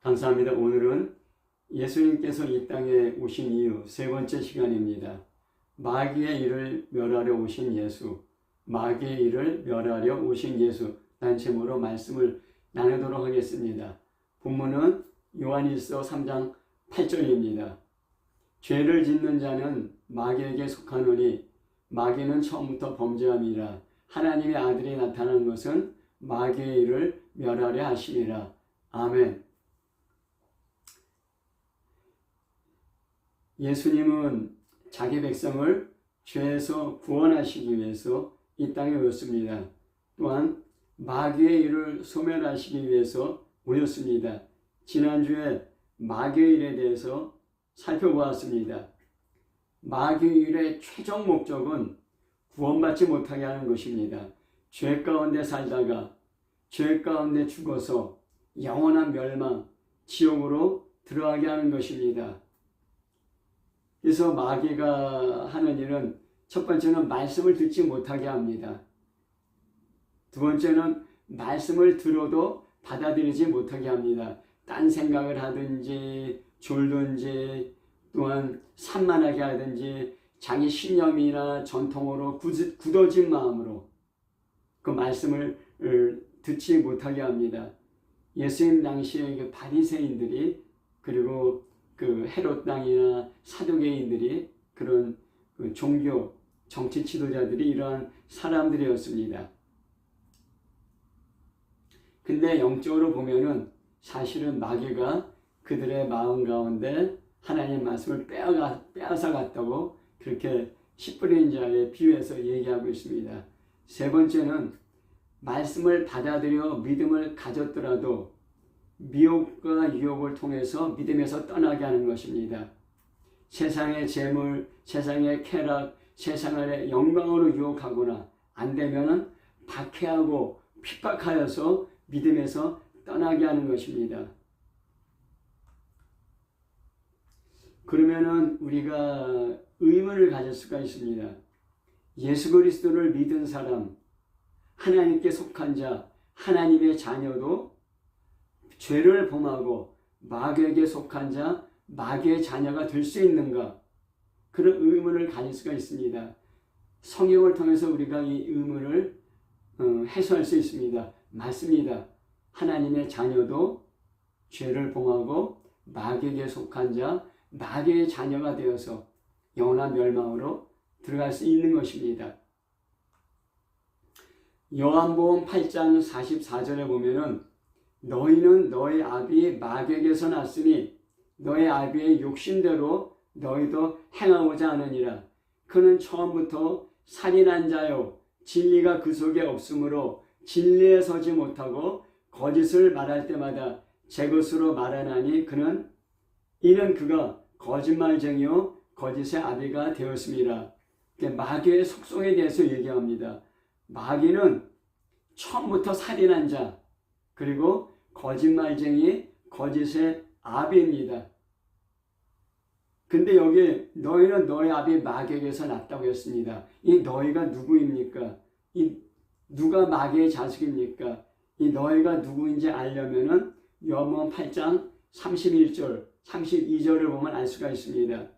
감사합니다. 오늘은 예수님께서 이 땅에 오신 이후 세 번째 시간입니다. 마귀의 일을 멸하려 오신 예수, 마귀의 일을 멸하려 오신 예수 라는 제목으로 말씀을 나누도록 하겠습니다. 본문은 요한일서 3장 8절입니다. 죄를 짓는 자는 마귀에게 속하노니 마귀는 처음부터 범죄함이라. 하나님의 아들이 나타난 것은 마귀의 일을 멸하려 하심이라. 아멘. 예수님은 자기 백성을 죄에서 구원하시기 위해서 이 땅에 오셨습니다. 또한 마귀의 일을 소멸하시기 위해서 오셨습니다. 지난주에 마귀의 일에 대해서 살펴보았습니다. 마귀의 일의 최종 목적은 구원받지 못하게 하는 것입니다. 죄 가운데 살다가 죄 가운데 죽어서 영원한 멸망, 지옥으로 들어가게 하는 것입니다. 그래서 마귀가 하는 일은 첫 번째는 말씀을 듣지 못하게 합니다. 두 번째는 말씀을 들어도 받아들이지 못하게 합니다. 딴 생각을 하든지 졸든지 또한 산만하게 하든지 자기 신념이나 전통으로 굳어진 마음으로 그 말씀을 듣지 못하게 합니다. 예수님 당시에 그 바리새인들이 그리고 그 헤롯 당이나 사두개인들이 그런 그 종교 정치 지도자들이 이러한 사람들이었습니다. 근데 영적으로 보면은 사실은 마귀가 그들의 마음 가운데 하나님 말씀을 빼앗아 갔다고 그렇게 씨 뿌린 자에 비유해서 얘기하고 있습니다. 세 번째는 말씀을 받아들여 믿음을 가졌더라도 미혹과 유혹을 통해서 믿음에서 떠나게 하는 것입니다. 세상의 재물, 세상의 쾌락, 세상의 영광으로 유혹하거나 안 되면은 박해하고 핍박하여서 믿음에서 떠나게 하는 것입니다. 그러면은 우리가 의문을 가질 수가 있습니다. 예수 그리스도를 믿은 사람, 하나님께 속한 자, 하나님의 자녀도 죄를 범하고 마귀에게 속한 자, 마귀의 자녀가 될 수 있는가? 그런 의문을 가질 수가 있습니다. 성경을 통해서 우리가 이 의문을 해소할 수 있습니다. 맞습니다. 하나님의 자녀도 죄를 범하고 마귀에게 속한 자, 마귀의 자녀가 되어서 영원한 멸망으로 들어갈 수 있는 것입니다. 요한복음 8장 44절에 보면은 너희는 너희 아비 마귀에게서 났으니 너희 아비의 욕심대로 너희도 행하고자 하느니라. 그는 처음부터 살인한 자요 진리가 그 속에 없으므로 진리에 서지 못하고 거짓을 말할 때마다 제 것으로 말하나니 이는 그가 거짓말쟁이요 거짓의 아비가 되었습니다. 마귀의 속성에 대해서 얘기합니다. 마귀는 처음부터 살인한 자 그리고 거짓말쟁이 거짓의 아비입니다. 근데 여기 너희는 너희 아비 마귀에게서 났다고 했습니다. 이 너희가 누구입니까? 이 누가 마귀의 자식입니까? 이 너희가 누구인지 알려면은 요한복음 8장 31절, 32절을 보면 알 수가 있습니다.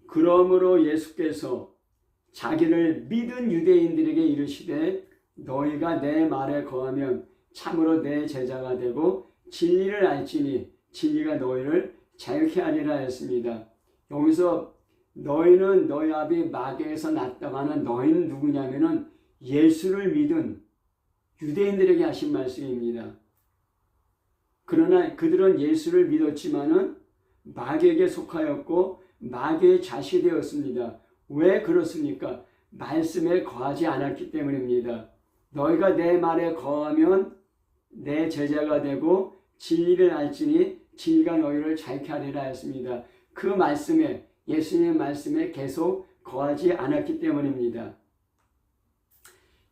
그러므로 예수께서 자기를 믿은 유대인들에게 이르시되 너희가 내 말에 거하면 참으로 내 제자가 되고 진리를 알지니 진리가 너희를 자유케 하리라 했습니다. 여기서 너희는 너희 아비 마귀에서 났다고 하는 너희는 누구냐면은 예수를 믿은 유대인들에게 하신 말씀입니다. 그러나 그들은 예수를 믿었지만은 마귀에게 속하였고 마귀의 자식이 되었습니다. 왜 그렇습니까? 말씀에 거하지 않았기 때문입니다. 너희가 내 말에 거하면 내 제자가 되고 진리를 알지니 진리가 너희를 자유케 하리라 했습니다. 그 말씀에 예수님 말씀에 계속 거하지 않았기 때문입니다.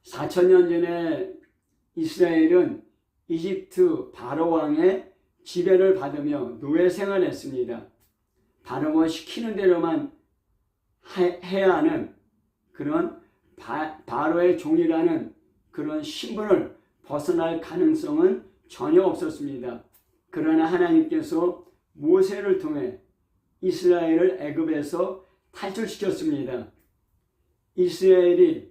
4,000년 전에 이스라엘은 이집트 바로 왕의 지배를 받으며 노예 생활했습니다. 바로가 시키는 대로만 해야 하는 그런 바로의 종이라는 그런 신분을 벗어날 가능성은 전혀 없었습니다. 그러나 하나님께서 모세를 통해 이스라엘을 애굽에서 탈출시켰습니다. 이스라엘이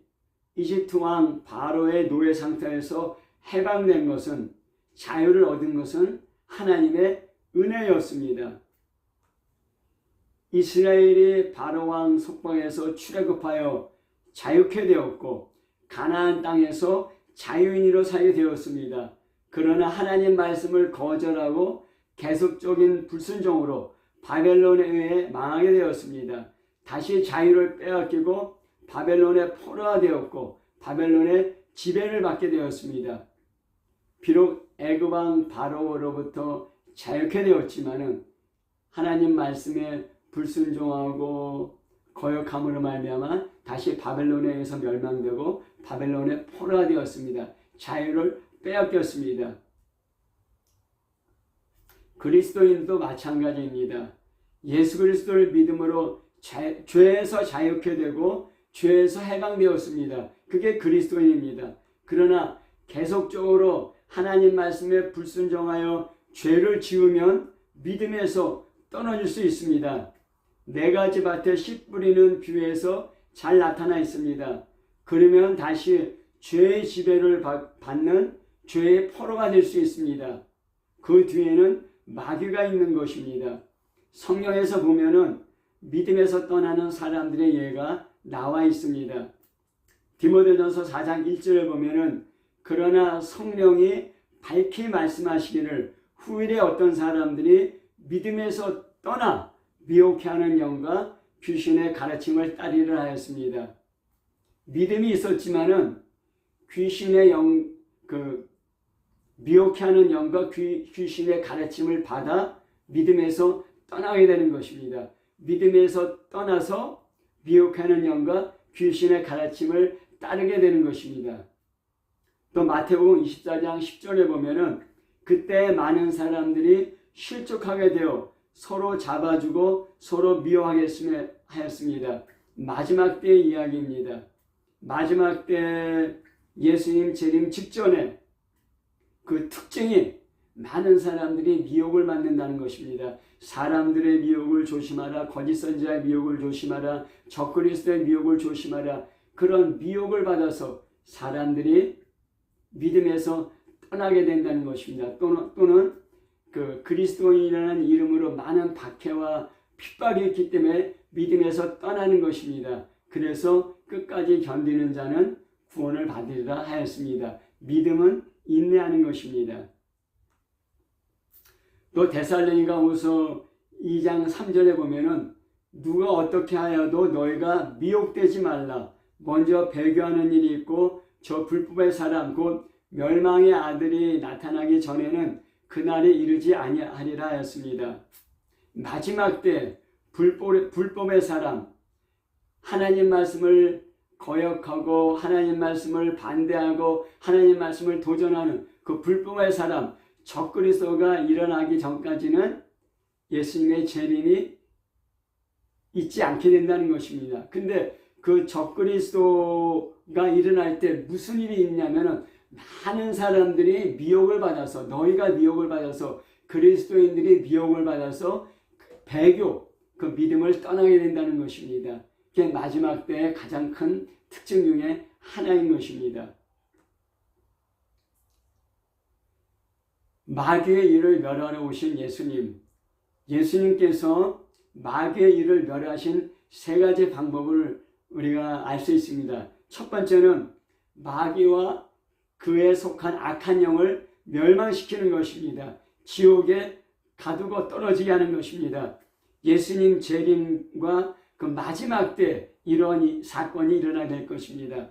이집트 왕 바로의 노예 상태에서 해방된 것은, 자유를 얻은 것은 하나님의 은혜였습니다. 이스라엘이 바로 왕 속박에서 출애굽하여 자유케 되었고 가나안 땅에서 자유인으로 살게 되었습니다. 그러나 하나님 말씀을 거절하고 계속적인 불순종으로 바벨론에 의해 망하게 되었습니다. 다시 자유를 빼앗기고 바벨론의 포로가 되었고 바벨론의 지배를 받게 되었습니다. 비록 애굽 왕 바로로부터 자유케 되었지만은 하나님 말씀에 불순종하고 거역함으로 말미암아 다시 바벨론에 의해서 멸망되고 바벨론의 포로가 되었습니다. 자유를 빼앗겼습니다. 그리스도인도 마찬가지입니다. 예수 그리스도를 믿음으로 죄에서 자유케 되고 죄에서 해방되었습니다. 그게 그리스도인입니다. 그러나 계속적으로 하나님 말씀에 불순종하여 죄를 지으면 믿음에서 떨어질 수 있습니다. 네 가지 밭에 씨 뿌리는 비유에서 잘 나타나 있습니다. 그러면 다시 죄의 지배를 받는 죄의 포로가 될 수 있습니다. 그 뒤에는 마귀가 있는 것입니다. 성경에서 보면은 믿음에서 떠나는 사람들의 예가 나와 있습니다. 디모데전서 4장 1절에 보면은 그러나 성령이 밝히 말씀하시기를 후일에 어떤 사람들이 믿음에서 떠나 미혹해 하는 영과 귀신의 가르침을 따르려 하였습니다. 믿음이 있었지만은 귀신의 미혹해 하는 영과 귀신의 가르침을 받아 믿음에서 떠나게 되는 것입니다. 믿음에서 떠나서 미혹하는 영과 귀신의 가르침을 따르게 되는 것입니다. 또 마태복음 24장 10절에 보면은 그때 많은 사람들이 실족하게 되어 서로 잡아주고 서로 미워하였습니다. 마지막 때의 이야기입니다. 마지막 때 예수님 재림 직전에 그 특징이 많은 사람들이 미혹을 받는다는 것입니다. 사람들의 미혹을 조심하라. 거짓 선지자의 미혹을 조심하라. 적그리스도의 미혹을 조심하라. 그런 미혹을 받아서 사람들이 믿음에서 떠나게 된다는 것입니다. 또는 그 그리스도인이라는 이름으로 많은 박해와 핍박이 있기 때문에 믿음에서 떠나는 것입니다. 그래서 끝까지 견디는 자는 구원을 받으리라 하였습니다. 믿음은 인내하는 것입니다. 또 데살로니가후서 2장 3절에 보면은 누가 어떻게 하여도 너희가 미혹되지 말라. 먼저 배교하는 일이 있고 저 불법의 사람 곧 멸망의 아들이 나타나기 전에는 그날이 이르지 아니하리라 하였습니다. 마지막 때 불법의 사람, 하나님 말씀을 거역하고 하나님 말씀을 반대하고 하나님 말씀을 도전하는 그 불법의 사람, 적그리스도가 일어나기 전까지는 예수님의 재림이 있지 않게 된다는 것입니다. 근데 그 적그리스도가 일어날 때 무슨 일이 있냐면은 많은 사람들이 미혹을 받아서, 너희가 미혹을 받아서, 그리스도인들이 미혹을 받아서 배교, 그 믿음을 떠나게 된다는 것입니다. 그게 마지막 때의 가장 큰 특징 중에 하나인 것입니다. 마귀의 일을 멸하러 오신 예수님께서 마귀의 일을 멸하신 세 가지 방법을 우리가 알 수 있습니다. 첫 번째는 마귀와 그에 속한 악한 영을 멸망시키는 것입니다. 지옥에 가두고 떨어지게 하는 것입니다. 예수님 재림과 그 마지막 때 이러한 사건이 일어나게 될 것입니다.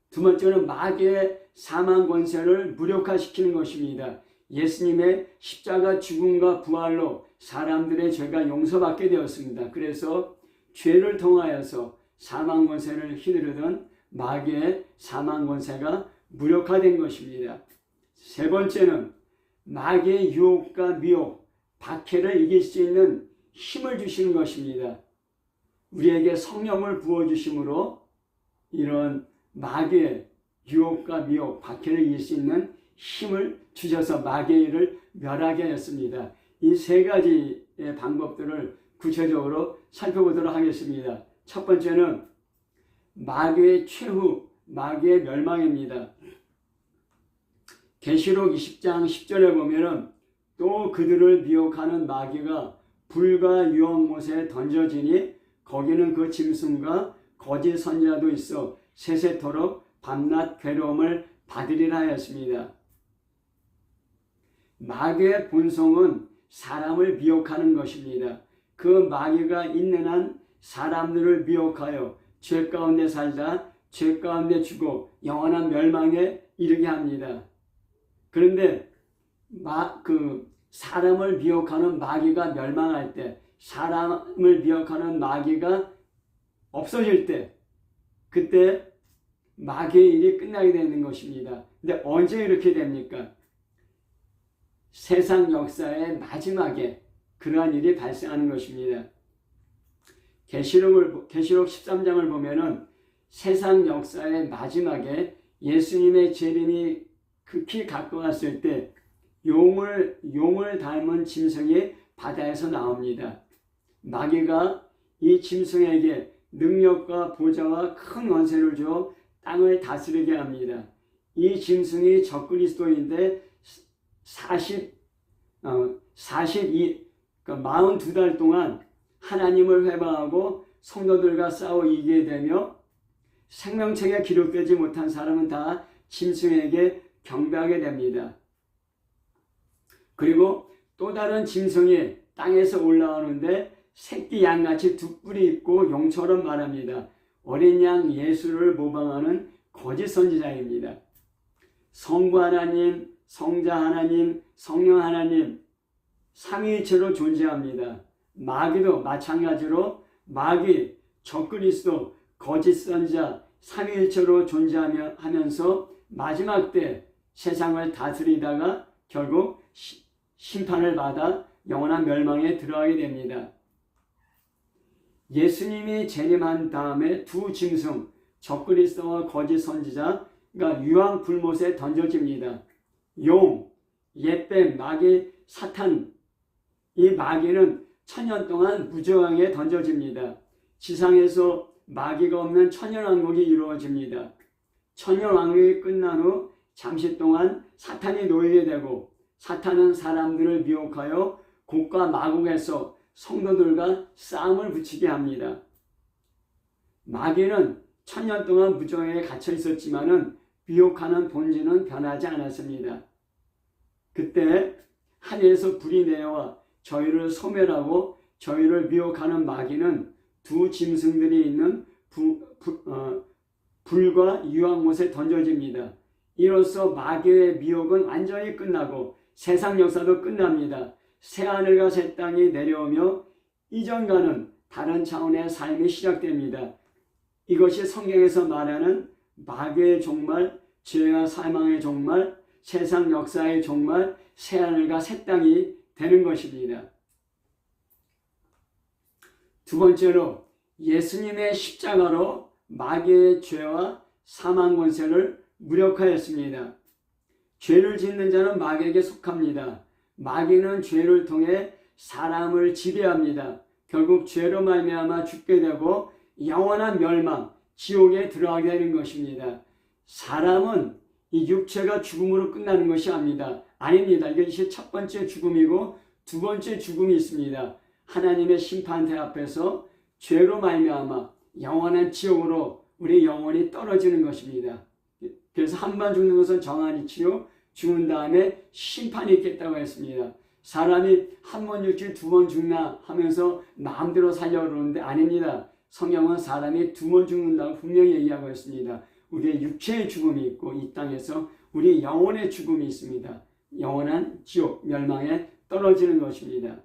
두 번째는 마귀의 사망 권세를 무력화시키는 것입니다. 예수님의 십자가 죽음과 부활로 사람들의 죄가 용서받게 되었습니다. 그래서 죄를 통하여서 사망 권세를 휘두르던 마귀의 사망 권세가 무력화된 것입니다. 세 번째는 마귀의 유혹과 미혹, 박해를 이길 수 있는 힘을 주시는 것입니다. 우리에게 성령을 부어주심으로 이런 마귀의 유혹과 미혹, 박해를 이길 수 있는 힘을 주셔서 마귀의 일을 멸하게 하였습니다. 이 세 가지의 방법들을 구체적으로 살펴보도록 하겠습니다. 첫 번째는 마귀의 최후, 마귀의 멸망입니다. 계시록 20장 10절에 보면은 또 그들을 미혹하는 마귀가 불과 유황못에 던져지니 거기는 그 짐승과 거짓 선지자도 있어 세세토록 밤낮 괴로움을 받으리라 하였습니다. 마귀의 본성은 사람을 미혹하는 것입니다. 그 마귀가 있는 한 사람들을 미혹하여 죄 가운데 살다 죄 가운데 죽어 영원한 멸망에 이르게 합니다. 그런데 사람을 미혹하는 마귀가 멸망할 때, 사람을 미혹하는 마귀가 없어질 때, 그때 마귀의 일이 끝나게 되는 것입니다. 근데 언제 이렇게 됩니까? 세상 역사의 마지막에 그러한 일이 발생하는 것입니다. 계시록 13장을 보면은 세상 역사의 마지막에 예수님의 재림이 극히 가까웠을 때 용을 닮은 짐승이 바다에서 나옵니다. 마귀가 이 짐승에게 능력과 보좌와 큰 원세를 주어 땅을 다스리게 합니다. 이 짐승이 적그리스도인데 42달 동안 하나님을 회방하고 성도들과 싸워 이기게 되며 생명책에 기록되지 못한 사람은 다 짐승에게 경배하게 됩니다. 그리고 또 다른 짐승이 땅에서 올라오는데 새끼 양같이 두 뿔이 있고 용처럼 말합니다. 어린 양 예수를 모방하는 거짓 선지자입니다. 성부 하나님, 성자 하나님, 성령 하나님 삼위일체로 존재합니다. 마귀도 마찬가지로 마귀, 적그리스도, 거짓 선지자 삼위일체로 존재하면서 마지막 때 세상을 다스리다가 결국 심판을 받아 영원한 멸망에 들어가게 됩니다. 예수님이 재림한 다음에 두 짐승, 적그리스도와 거짓 선지자가 유황 불못에 던져집니다. 용, 옛뱀, 마귀, 사탄, 이 마귀는 1000년 동안 무저항에 던져집니다. 지상에서 마귀가 없는 천년왕국이 이루어집니다. 천년왕국이 끝난 후 잠시 동안 사탄이 놓이게 되고 사탄은 사람들을 미혹하여 곡과 마곡에서 성도들과 싸움을 붙이게 합니다. 마귀는 1000년 동안 무저항에 갇혀 있었지만은 미혹하는 본질은 변하지 않았습니다. 그때 하늘에서 불이 내려와 저희를 소멸하고 저희를 미혹하는 마귀는 두 짐승들이 있는 불과 유황못에 던져집니다. 이로써 마귀의 미혹은 완전히 끝나고 세상 역사도 끝납니다. 새하늘과 새 땅이 내려오며 이전과는 다른 차원의 삶이 시작됩니다. 이것이 성경에서 말하는 마귀의 종말, 죄와 사망의 종말, 세상 역사의 종말, 새하늘과 새 땅이 되는 것입니다. 두 번째로 예수님의 십자가로 마귀의 죄와 사망 권세를 무력화했습니다. 죄를 짓는 자는 마귀에게 속합니다. 마귀는 죄를 통해 사람을 지배합니다. 결국 죄로 말미암아 죽게 되고 영원한 멸망, 지옥에 들어가게 되는 것입니다. 사람은 이 육체가 죽음으로 끝나는 것이 아닙니다. 이것이 첫 번째 죽음이고 두 번째 죽음이 있습니다. 하나님의 심판대 앞에서 죄로 말미암아 영원한 지옥으로 우리 영혼이 떨어지는 것입니다. 그래서 한 번 죽는 것은 정한이치요 죽은 다음에 심판이 있겠다고 했습니다. 사람이 한 번 죽지 두 번 죽나 하면서 마음대로 살려고 그러는데 아닙니다. 성경은 사람이 두 번 죽는다고 분명히 얘기하고 있습니다. 우리의 육체의 죽음이 있고 이 땅에서 우리 영혼의 죽음이 있습니다. 영원한 지옥, 멸망에 떨어지는 것입니다.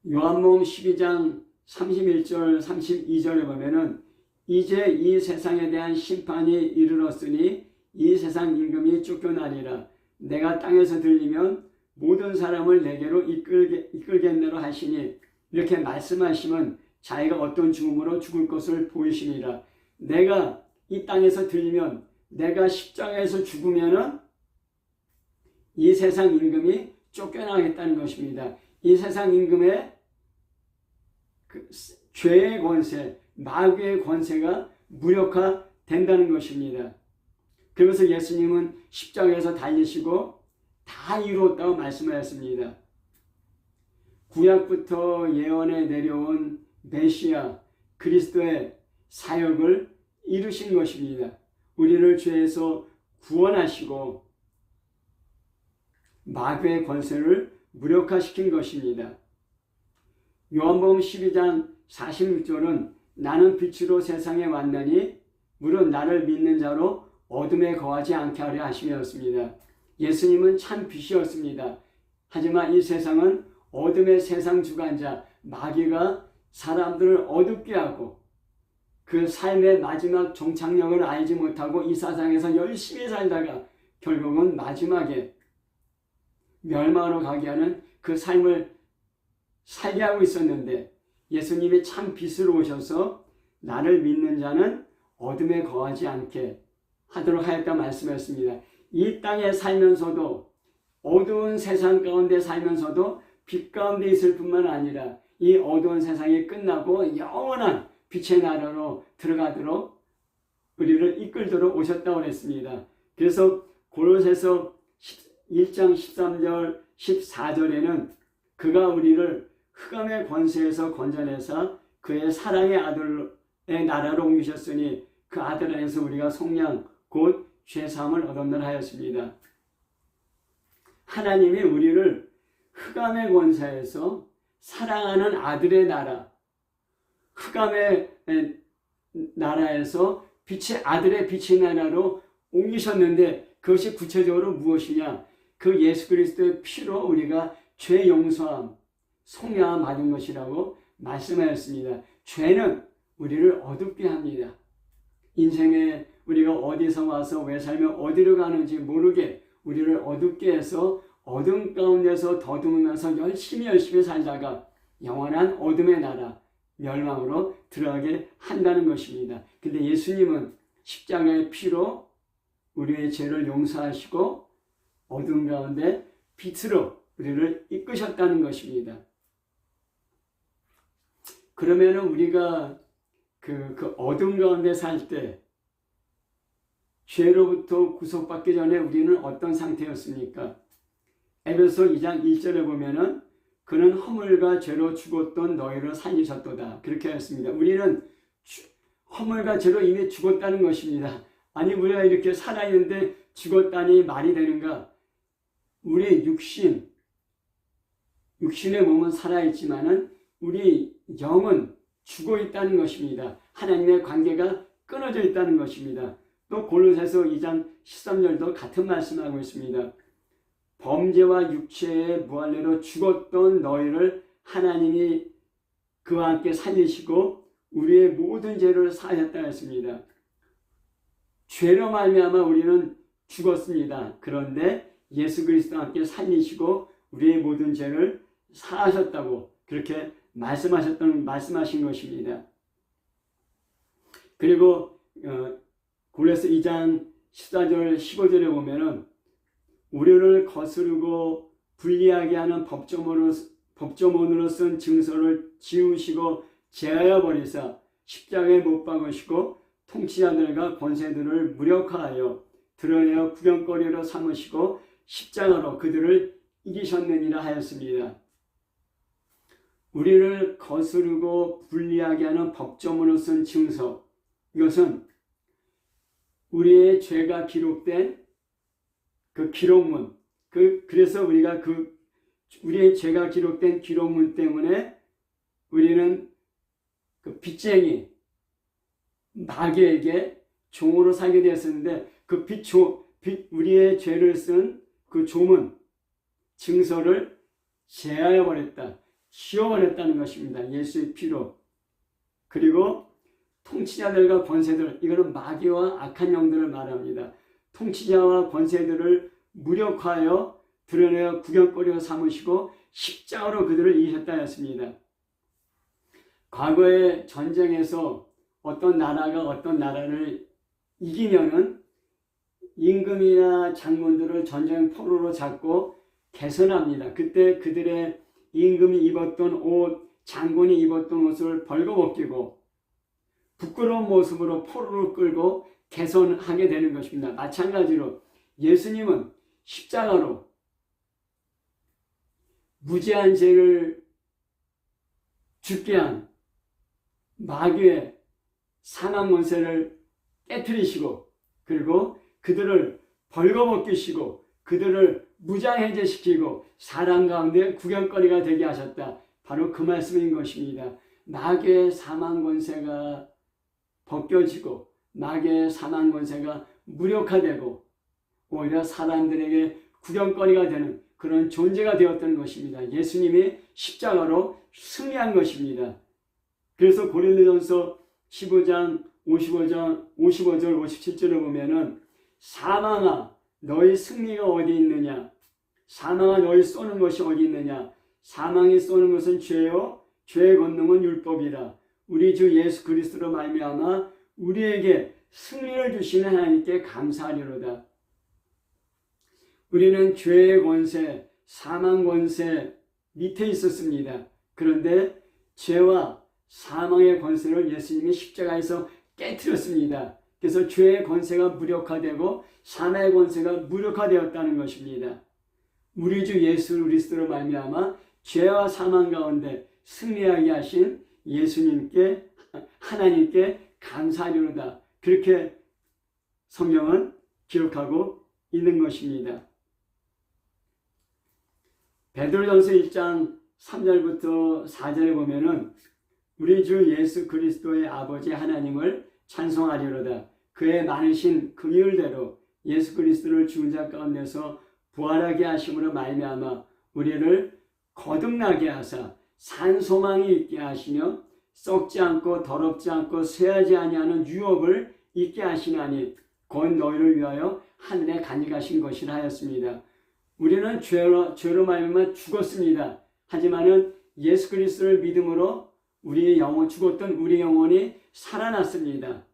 요한복음 12장 31절 32절에 보면은 이제 이 세상에 대한 심판이 이르렀으니 이 세상 임금이 쫓겨나리라. 내가 땅에서 들리면 모든 사람을 내게로 이끌겠노라 하시니 이렇게 말씀하시면 자기가 어떤 죽음으로 죽을 것을 보이시니라. 내가 이 땅에서 들리면 내가 십자가에서 죽으면은 이 세상 임금이 쫓겨나겠다는 것입니다. 이 세상 임금의 그 죄의 권세, 마귀의 권세가 무력화된다는 것입니다. 그러면서 예수님은 십자가에서 달리시고 다 이루었다고 말씀하였습니다. 구약부터 예언에 내려온 메시아 그리스도의 사역을 이루신 것입니다. 우리를 죄에서 구원하시고 마귀의 권세를 무력화시킨 것입니다. 요한복음 12장 46절은 나는 빛으로 세상에 왔나니 무릇 나를 믿는 자로 어둠에 거하지 않게 하려 하심이었습니다. 예수님은 참 빛이었습니다. 하지만 이 세상은 어둠의 세상 주관자 마귀가 사람들을 어둡게 하고 그 삶의 마지막 종착역을 알지 못하고 이 세상에서 열심히 살다가 결국은 마지막에 멸망으로 가게 하는 그 삶을 살게 하고 있었는데 예수님이 참 빛으로 오셔서 나를 믿는 자는 어둠에 거하지 않게 하도록 하였다 말씀했습니다. 이 땅에 살면서도 어두운 세상 가운데 살면서도 빛 가운데 있을 뿐만 아니라 이 어두운 세상이 끝나고 영원한 빛의 나라로 들어가도록 우리를 이끌도록 오셨다고 했습니다. 그래서 고로새서 1장 13절 14절에는 그가 우리를 흑암의 권세에서 건져내사 그의 사랑의 아들의 나라로 옮기셨으니 그 아들 안에서 우리가 속량 곧 죄사함을 얻었느라 하였습니다. 하나님이 우리를 흑암의 권세에서 사랑하는 아들의 나라, 흑암의 나라에서 빛의 아들의 빛의 나라로 옮기셨는데 그것이 구체적으로 무엇이냐? 그 예수 그리스도의 피로 우리가 죄 용서함, 속량함 받은 것이라고 말씀하였습니다. 죄는 우리를 어둡게 합니다. 인생에 우리가 어디서 와서 왜 살며 어디로 가는지 모르게 우리를 어둡게 해서 어둠 가운데서 더듬으면서 열심히 살다가 영원한 어둠의 나라, 멸망으로 들어가게 한다는 것입니다. 근데 예수님은 십자가의 피로 우리의 죄를 용서하시고 어둠 가운데 빛으로 우리를 이끄셨다는 것입니다. 그러면 우리가 그 어둠 가운데 살 때 죄로부터 구속받기 전에 우리는 어떤 상태였습니까? 에베소 2장 1절에 보면은 그는 허물과 죄로 죽었던 너희를 살리셨도다. 그렇게 했습니다. 우리는 허물과 죄로 이미 죽었다는 것입니다. 아니 우리가 이렇게 살아있는데 죽었다니 말이 되는가? 우리 육신의 몸은 살아있지만은 우리 영은 죽어 있다는 것입니다. 하나님의 관계가 끊어져 있다는 것입니다. 또 골로새서 2장 13절도 같은 말씀하고 있습니다. 범죄와 육체의 무할례로 죽었던 너희를 하나님이 그와 함께 살리시고 우리의 모든 죄를 사하셨다 했습니다. 죄로 말미암아 우리는 죽었습니다. 그런데 예수 그리스도와 함께 살리시고 우리의 모든 죄를 사하셨다고 그렇게 말씀하신 것입니다. 그리고 골로새 2장 14절 15절에 보면은 우리를 거스르고 불리하게 하는 법조문으로 쓴 증서를 지우시고 제하여 버리사 십자가에 못 박으시고 통치자들과 권세들을 무력화하여 드러내어 구경거리로 삼으시고 십자가로 그들을 이기셨느니라 하였습니다. 우리를 거스르고 불리하게 하는 법조문으로 쓴 증서, 이것은 우리의 죄가 기록된 그 기록문, 그래서 우리가 우리의 죄가 기록된 기록문 때문에 우리는 그 빚쟁이 마귀에게 종으로 살게 되었었는데 그 우리의 죄를 쓴 그 조문 증서를 제하여 버렸다, 지워버렸다는 것입니다. 예수의 피로. 그리고 통치자들과 권세들, 이거는 마귀와 악한 영들을 말합니다. 통치자와 권세들을 무력화하여 드러내어 구경거리로 삼으시고 십자가로 그들을 이기셨다 했습니다. 과거의 전쟁에서 어떤 나라가 어떤 나라를 이기면은 임금이나 장군들을 전쟁 포로로 잡고 개선합니다. 그때 그들의 임금이 입었던 옷, 장군이 입었던 옷을 벌거벗기고 부끄러운 모습으로 포로로 끌고 개선하게 되는 것입니다. 마찬가지로 예수님은 십자가로 무지한 죄를 죽게 한 마귀의 사망 권세를 깨뜨리시고 그리고 그들을 벌거벗기시고 그들을 무장해제시키고 사람 가운데 구경거리가 되게 하셨다. 바로 그 말씀인 것입니다. 마귀의 사망 권세가 벗겨지고 마귀의 사망 권세가 무력화되고 오히려 사람들에게 구경거리가 되는 그런 존재가 되었던 것입니다. 예수님이 십자가로 승리한 것입니다. 그래서 고린도전서 15장 55절 57절을 보면은 사망아 너희 승리가 어디 있느냐? 사망아 너희 쏘는 것이 어디 있느냐? 사망이 쏘는 것은 죄요 죄의 권능은 율법이라. 우리 주 예수 그리스도로 말미암아 우리에게 승리를 주시는 하나님께 감사하리로다. 우리는 죄의 권세, 사망 권세 밑에 있었습니다. 그런데 죄와 사망의 권세를 예수님이 십자가에서 깨뜨렸습니다. 그래서 죄의 권세가 무력화되고 사망의 권세가 무력화되었다는 것입니다. 우리 주 예수 그리스도로 말미암아 죄와 사망 가운데 승리하게 하신 예수님께 하나님께 감사하리로다. 그렇게 성경은 기록하고 있는 것입니다. 베드로전서 1장 3절부터 4절에 보면은 우리 주 예수 그리스도의 아버지 하나님을 찬송하리로다. 그의 많으신 긍휼대로 예수 그리스도를 죽은 자 가운데서 부활하게 하심으로 말미암아 우리를 거듭나게 하사 산 소망이 있게 하시며 썩지 않고 더럽지 않고 쇠하지 아니하는 유업을 있게 하시나니 곧 너희를 위하여 하늘에 간직하신 것이라 하였습니다. 우리는 죄로 말미암아 죽었습니다. 하지만은 예수 그리스도를 믿음으로 우리의 영혼 죽었던 우리 영혼이 살아났습니다.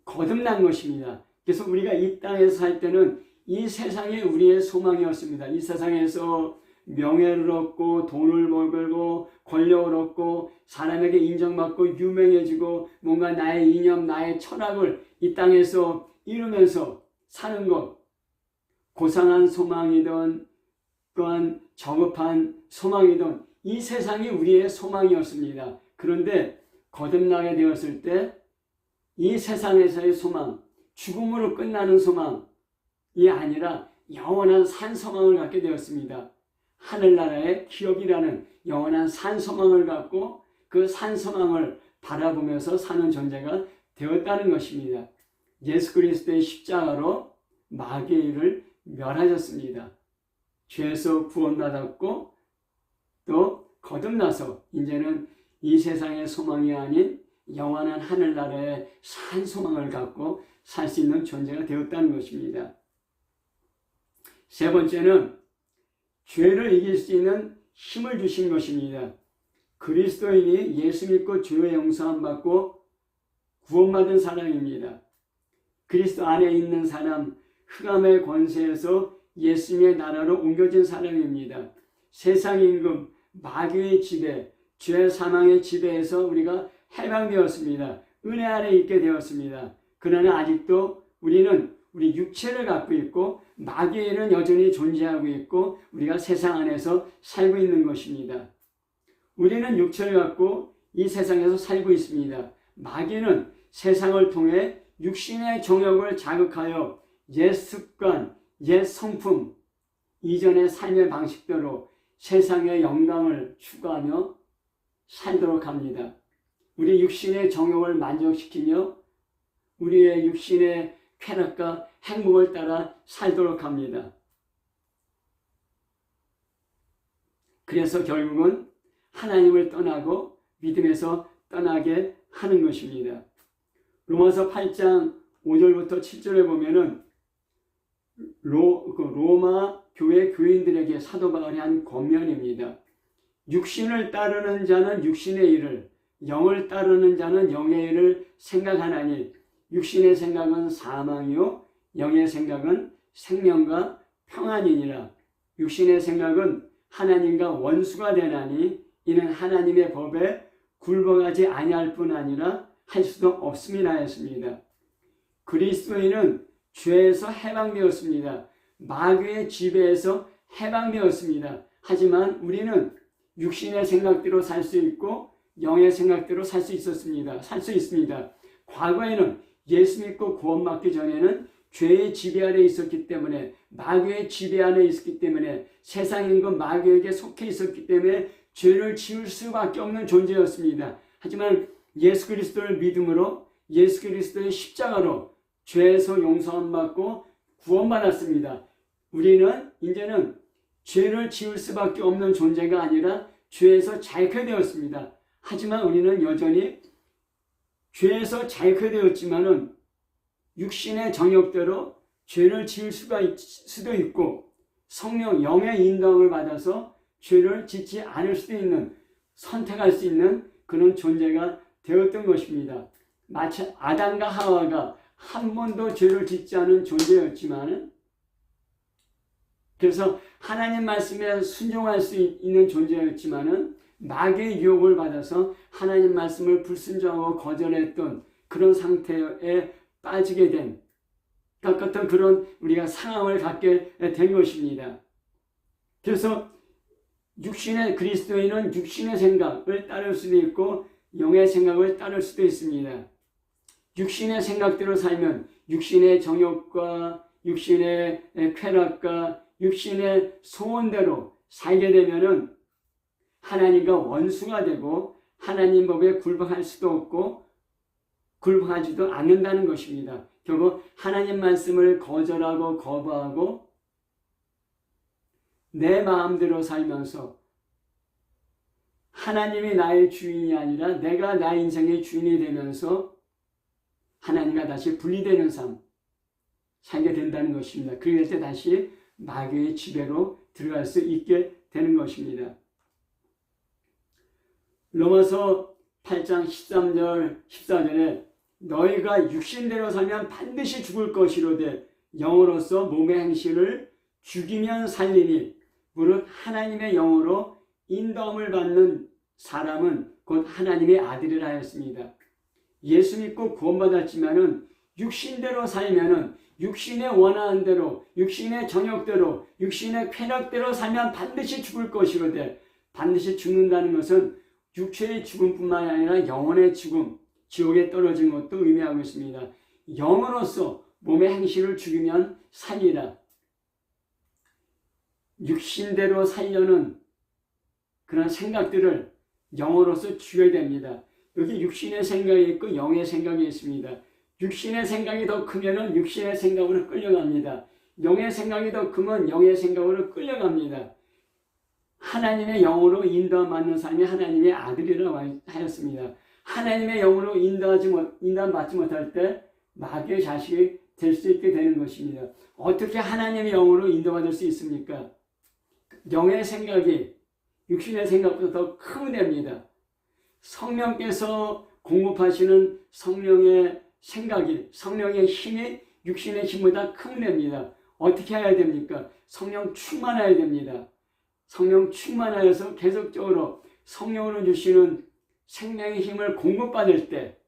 거듭난 것입니다. 그래서 우리가 이 땅에서 살 때는 이 세상이 우리의 소망이었습니다. 이 세상에서 명예를 얻고 돈을 벌고 권력을 얻고 사람에게 인정받고 유명해지고 뭔가 나의 이념, 나의 철학을 이 땅에서 이루면서 사는 것, 고상한 소망이든 또한 저급한 소망이든 이 세상이 우리의 소망이었습니다. 그런데 거듭나게 되었을 때 이 세상에서의 소망, 죽음으로 끝나는 소망이 아니라 영원한 산 소망을 갖게 되었습니다. 하늘나라의 기업이라는 영원한 산 소망을 갖고 그 산 소망을 바라보면서 사는 존재가 되었다는 것입니다. 예수 그리스도의 십자가로 마귀의 일을 멸하셨습니다. 죄에서 구원받았고 또 거듭나서 이제는 이 세상의 소망이 아닌 영원한 하늘나라의 산 소망을 갖고 살 수 있는 존재가 되었다는 것입니다. 세 번째는 죄를 이길 수 있는 힘을 주신 것입니다. 그리스도인이 예수 믿고 죄의 용서함 받고 구원받은 사람입니다. 그리스도 안에 있는 사람, 흑암의 권세에서 예수님의 나라로 옮겨진 사람입니다. 세상 임금, 마귀의 지배, 죄 사망의 지배에서 우리가 해방되었습니다. 은혜 아래 있게 되었습니다. 그러나 아직도 우리는 우리 육체를 갖고 있고 마귀는 여전히 존재하고 있고 우리가 세상 안에서 살고 있는 것입니다. 우리는 육체를 갖고 이 세상에서 살고 있습니다. 마귀는 세상을 통해 육신의 정욕을 자극하여 옛 습관, 옛 성품, 이전의 삶의 방식대로 세상의 영광을 추구하며 살도록 합니다. 우리 육신의 정욕을 만족시키며 우리의 육신의 쾌락과 행복을 따라 살도록 합니다. 그래서 결국은 하나님을 떠나고 믿음에서 떠나게 하는 것입니다. 로마서 8장 5절부터 7절에 보면은 로마 교회 교인들에게 사도 바울이 한 권면입니다. 육신을 따르는 자는 육신의 일을, 영을 따르는 자는 영의 일을 생각하나니 육신의 생각은 사망이요 영의 생각은 생명과 평안이니라. 육신의 생각은 하나님과 원수가 되나니 이는 하나님의 법에 굴복하지 아니할 뿐 아니라 할 수도 없음이라 했습니다. 그리스도인은 죄에서 해방되었습니다. 마귀의 지배에서 해방되었습니다. 하지만 우리는 육신의 생각대로 살 수 있고 영의 생각대로 살 수 있습니다. 과거에는 예수 믿고 구원받기 전에는 죄의 지배 아래 있었기 때문에, 마귀의 지배 안에 있었기 때문에, 세상인과 마귀에게 속해 있었기 때문에 죄를 지을 수밖에 없는 존재였습니다. 하지만 예수 그리스도를 믿음으로, 예수 그리스도의 십자가로 죄에서 용서함 받고 구원받았습니다. 우리는 이제는 죄를 지을 수밖에 없는 존재가 아니라 죄에서 자유케 되었습니다. 하지만 우리는 여전히 죄에서 자유케 되었지만은 육신의 정욕대로 죄를 지을 수도 있고 성령 영의 인도함을 받아서 죄를 짓지 않을 수도 있는, 선택할 수 있는 그런 존재가 되었던 것입니다. 마치 아담과 하와가 한 번도 죄를 짓지 않은 존재였지만, 그래서 하나님 말씀에 순종할 수 있는 존재였지만은 마귀의 유혹을 받아서 하나님 말씀을 불순종하고 거절했던 그런 상태에 빠지게 된 같은 그런 우리가 상황을 갖게 된 것입니다. 그래서 그리스도인은 육신의 생각을 따를 수도 있고 영의 생각을 따를 수도 있습니다. 육신의 생각대로 살면 육신의 정욕과 육신의 쾌락과 육신의 소원대로 살게 되면은 하나님과 원수가 되고 하나님 법에 굴복할 수도 없고 굴복하지도 않는다는 것입니다. 결국 하나님 말씀을 거절하고 거부하고 내 마음대로 살면서 하나님이 나의 주인이 아니라 내가 나의 인생의 주인이 되면서 하나님과 다시 분리되는 삶 살게 된다는 것입니다. 그럴 때 다시 마귀의 지배로 들어갈 수 있게 되는 것입니다. 로마서 8장 13절 14절에 너희가 육신대로 살면 반드시 죽을 것이로되 영으로서 몸의 행실을 죽이면 살리니 무릇 하나님의 영으로 인도함을 받는 사람은 곧 하나님의 아들이라 하였습니다. 예수 믿고 구원받았지만은 육신대로 살면은 육신의 원하는 대로, 육신의 정욕대로, 육신의 쾌락대로 살면 반드시 죽을 것이로되, 반드시 죽는다는 것은 육체의 죽음뿐만 아니라 영혼의 죽음, 지옥에 떨어진 것도 의미하고 있습니다. 영으로서 몸의 행실을 죽이면 살리라. 육신대로 살려는 그런 생각들을 영으로서 죽여야 됩니다. 여기 육신의 생각이 있고 영의 생각이 있습니다. 육신의 생각이 더 크면은 육신의 생각으로 끌려갑니다. 영의 생각이 더 크면 영의 생각으로 끌려갑니다. 하나님의 영으로 인도받는 사람이 하나님의 아들이라고 하였습니다. 하나님의 영으로 인도받지 못할 때 마귀의 자식이 될 수 있게 되는 것입니다. 어떻게 하나님의 영으로 인도받을 수 있습니까? 영의 생각이 육신의 생각보다 더 크면 됩니다. 성령께서 공급하시는 성령의 생각이, 성령의 힘이 육신의 힘보다 크면 됩니다. 어떻게 해야 됩니까? 성령 충만해야 됩니다. 성령 충만하여서 계속적으로 성령으로 주시는 생명의 힘을 공급받을 때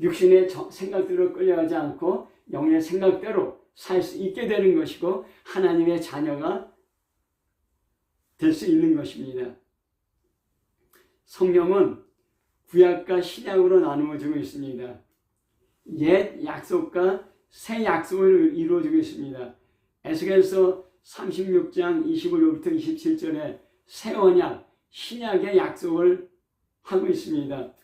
육신의 생각대로 끌려가지 않고 영의 생각대로 살 수 있게 되는 것이고 하나님의 자녀가 될 수 있는 것입니다. 성령은 구약과 신약으로 나누어지고 있습니다. 옛 약속과 새 약속을 이루어지고 있습니다. 에스겔서 36장 25절부터 27절에 새 언약, 신약의 약속을 하고 있습니다.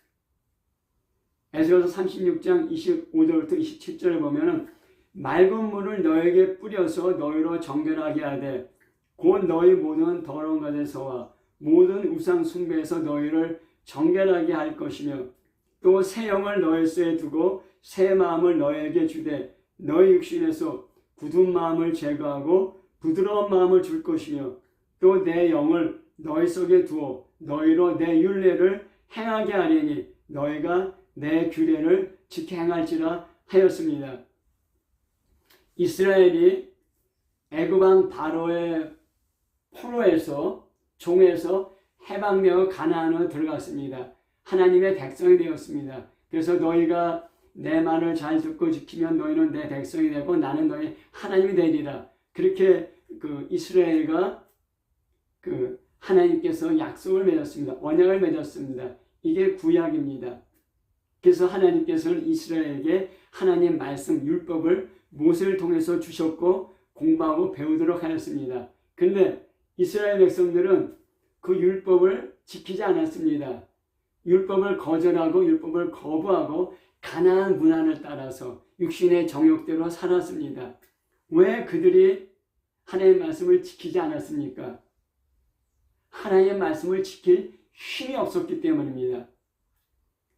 에스겔서 36장 25절부터 27절에 보면은 맑은 물을 너에게 뿌려서 너희로 정결하게 하되 곧 너희 모든 더러운 것에서와 모든 우상 숭배에서 너희를 정결하게 할 것이며 또 새 영을 너희 속에 두고 새 마음을 너희에게 주되 너희 육신에서 굳은 마음을 제거하고 부드러운 마음을 줄 것이며 또 내 영을 너희 속에 두어 너희로 내 율례를 행하게 하리니 너희가 내 규례를 지켜 행할지라 하였습니다. 이스라엘이 애굽왕 바로의 포로에서 종에서 해방되어 가나안으로 들어갔습니다. 하나님의 백성이 되었습니다. 그래서 너희가 내 말을 잘 듣고 지키면 너희는 내 백성이 되고 나는 너희 하나님이 되리라. 그렇게 이스라엘과 하나님께서 약속을 맺었습니다. 언약을 맺었습니다. 이게 구약입니다. 그래서 하나님께서는 이스라엘에게 하나님 말씀 율법을 모세를 통해서 주셨고 공부하고 배우도록 하였습니다. 그런데 이스라엘 백성들은 그 율법을 지키지 않았습니다. 율법을 거절하고 율법을 거부하고 가나안 문화를 따라서 육신의 정욕대로 살았습니다. 왜 그들이 하나님의 말씀을 지키지 않았습니까? 하나님의 말씀을 지킬 힘이 없었기 때문입니다.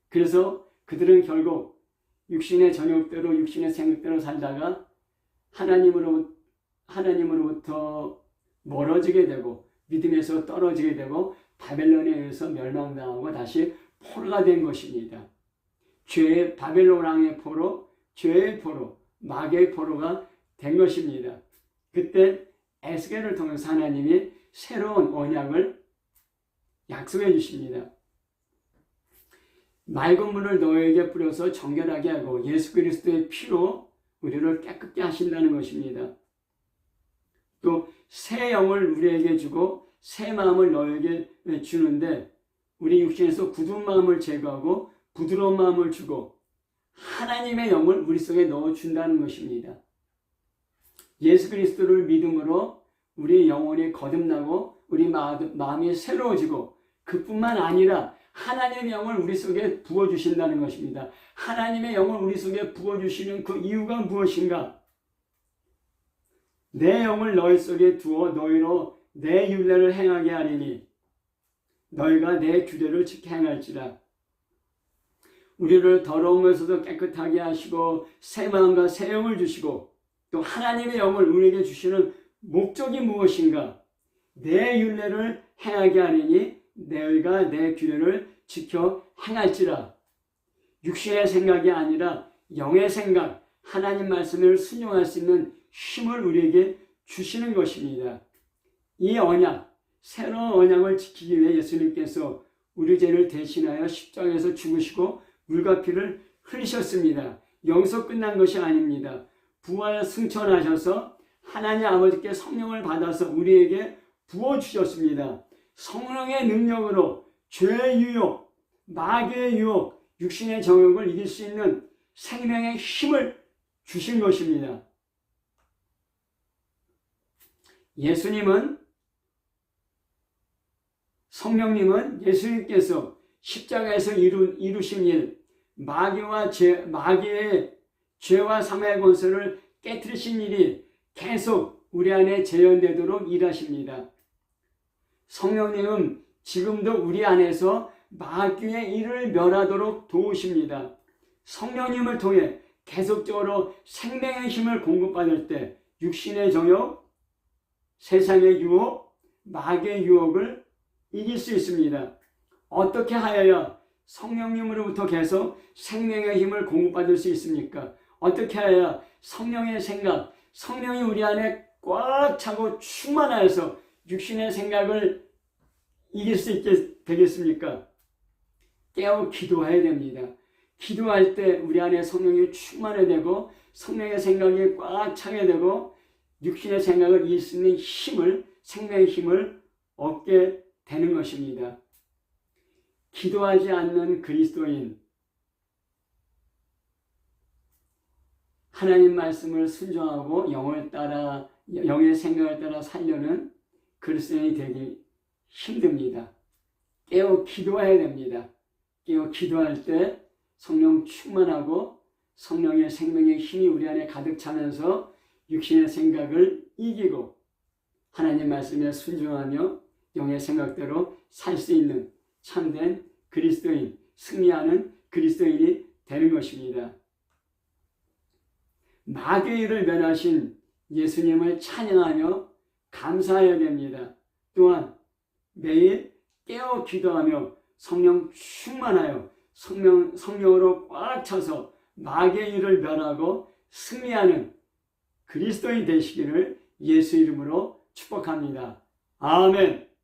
그래서 그들은 결국 육신의 정욕대로 육신의 생각대로 살다가 하나님으로부터 멀어지게 되고 믿음에서 떨어지게 되고 바벨론에 의해서 멸망당하고 다시 포로가 된 것입니다. 바벨론 왕의 포로, 죄의 포로, 마귀의 포로가 된 것입니다. 그때 에스겔을 통해서 하나님이 새로운 언약을 약속해 주십니다. 맑은 물을 너에게 뿌려서 정결하게 하고 예수 그리스도의 피로 우리를 깨끗게 하신다는 것입니다. 또 새 영을 우리에게 주고 새 마음을 너에게 주는데 우리 육신에서 굳은 마음을 제거하고 부드러운 마음을 주고 하나님의 영을 우리 속에 넣어준다는 것입니다. 예수 그리스도를 믿음으로 우리 영혼이 거듭나고 우리 마음이 새로워지고 그뿐만 아니라 하나님의 영을 우리 속에 부어주신다는 것입니다. 하나님의 영을 우리 속에 부어주시는 그 이유가 무엇인가? 내 영을 너희 속에 두어 너희로 내 율례를 행하게 하리니 너희가 내 규례를 지켜 행할지라. 우리를 더러운 것에서도 깨끗하게 하시고 새 마음과 새 영을 주시고 또 하나님의 영을 우리에게 주시는 목적이 무엇인가? 내 율례를 행하게 하리니 너희가 내 규례를 지켜 행할지라. 육신의 생각이 아니라 영의 생각, 하나님 말씀을 순종할 수 있는 힘을 우리에게 주시는 것입니다. 이 언약, 새로운 언약을 지키기 위해 예수님께서 우리 죄를 대신하여 십자가에서 죽으시고 물과 피를 흘리셨습니다. 여기서 끝난 것이 아닙니다. 부활 승천하셔서 하나님 아버지께 성령을 받아서 우리에게 부어주셨습니다. 성령의 능력으로 죄의 유혹, 마귀의 유혹, 육신의 정욕을 이길 수 있는 생명의 힘을 주신 것입니다. 성령님은 예수님께서 십자가에서 이루신 일, 마귀의 죄와 사망의 권세를 깨트리신 일이 계속 우리 안에 재현되도록 일하십니다. 성령님은 지금도 우리 안에서 마귀의 일을 멸하도록 도우십니다. 성령님을 통해 계속적으로 생명의 힘을 공급받을 때 육신의 정욕, 세상의 유혹, 마귀의 유혹을 이길 수 있습니다. 어떻게 하여야 성령님으로부터 계속 생명의 힘을 공급받을 수 있습니까? 어떻게 하여야 성령의 생각, 성령이 우리 안에 꽉 차고 충만하여서 육신의 생각을 이길 수 있게 되겠습니까? 깨어 기도해야 됩니다. 기도할 때 우리 안에 성령이 충만하게 되고 성령의 생각이 꽉 차게 되고 육신의 생각을 이길 수 있는 힘을, 생명의 힘을 얻게 되는 것입니다. 기도하지 않는 그리스도인, 하나님 말씀을 순종하고 영의 생각을 따라 살려는 그리스도인이 되기 힘듭니다. 깨어 기도해야 됩니다. 깨어 기도할 때 성령 충만하고 성령의 생명의 힘이 우리 안에 가득 차면서 육신의 생각을 이기고 하나님 말씀에 순종하며 영의 생각대로 살 수 있는 참된 그리스도인, 승리하는 그리스도인이 되는 것입니다. 마귀의 일을 면하신 예수님을 찬양하며 감사해야 됩니다. 또한 매일 깨어 기도하며 성령 충만하여 성령으로 꽉 차서 마귀의 일을 멸하고 승리하는 그리스도인 되시기를 예수 이름으로 축복합니다. 아멘.